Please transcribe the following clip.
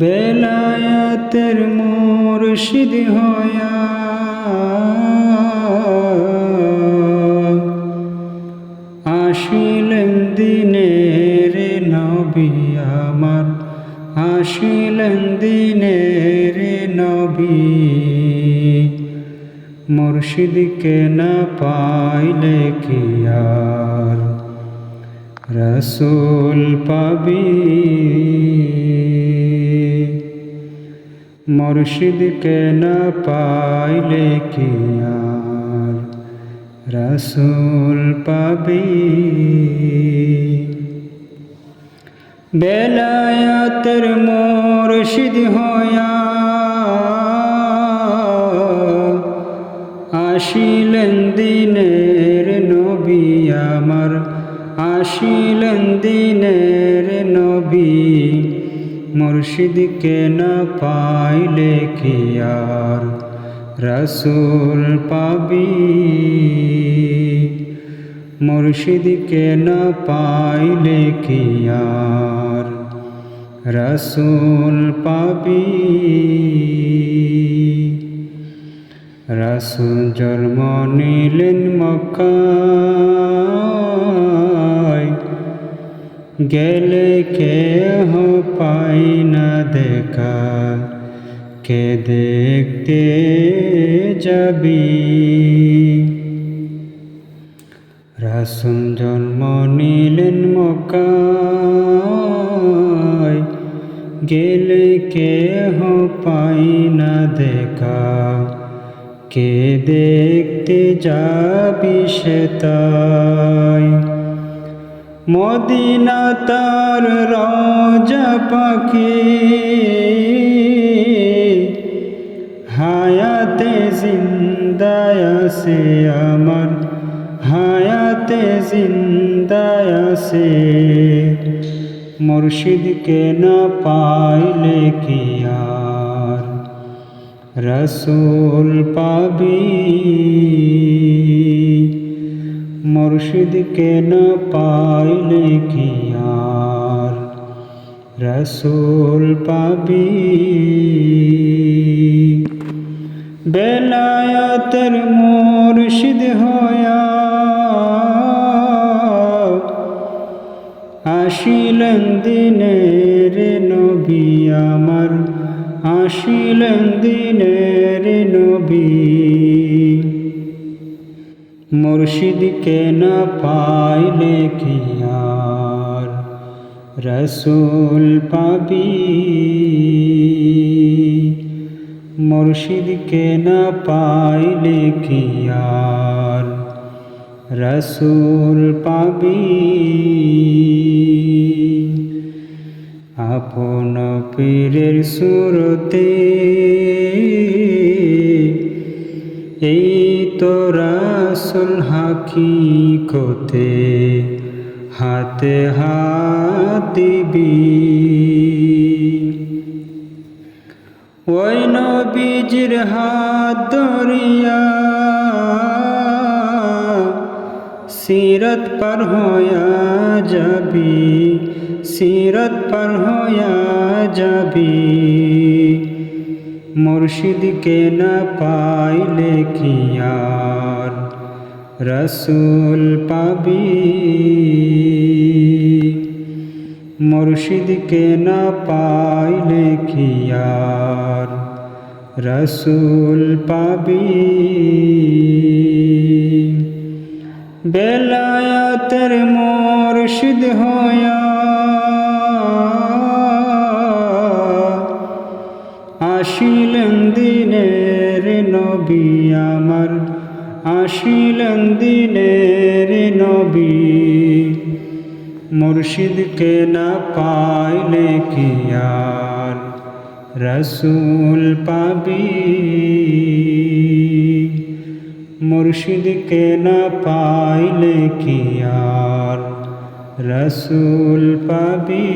বেলায়েতের মুর্শিদ হইয়া আসিলেন দিনের নবী আমার, আসিলেন দিনের নবী। মুর্শিদকে না পাইলে কি আর রসুল পাবি। মুর্শিদকে না পাইলে কি আর রসুল পাবি। বেলায়েতের মুর্শিদ হইয়া আসিলেন দিনের নবী আমার, আসিলেন দিনের নবী। মুর্শিদকে না পাইলে কি আর রসুল পাবি। মুর্শিদকে না পাইলে কি আর রসুল পাবি। রসুল জন্ম নিলেন মক্কায়, গেলে কেহ পাই না দেখা, কে দেখতে যাবি। রসুল জন্ম নিলেন মক্কায়, গেলে কেহ পাই না দেখা, কে দেখতে যাবি সে তাই। মদিনা তার রওজা পাখি, হায়াতে জিন্দায় আছে আমার, হায়াতে জিন্দায় আছে। মুর্শিদকে না পাইলে কি আর রসুল পাবি। মুর্শিদকে না পাইলে কি আর রসুল পাবি। বেলায়েতের মুর্শিদ হইয়া আসিলেন দিনের নবী আমার, আসিলেন দিনের নবী। মুর্শিদকে না পাইলে কি আর রসুল পাবি। মুর্শিদকে না পাইলে কি আর রসুল পাবি। আপন পীরের সুরতে এই তো রসুল হাকিকতে হাতে হাত দিবি। ওই নবীজির হাত ধরিয়া সিরত পার হইয়া যাবি, সিরত পার হইয়া যাবি। মুর্শিদকে না পাইলে কি আর রসুল পাবি। মুর্শিদকে না পাইলে কি আর রসুল পাবি। বেলায়েতের মুর্শিদ হইয়া আসিলেন দিনের নবী আমার, আসিলেন দিনের নবী। মুর্শিদকে না পাইলে কি আর রসুল পাবি। মুর্শিদকে না পাইলে কি আর রসুল পাবি।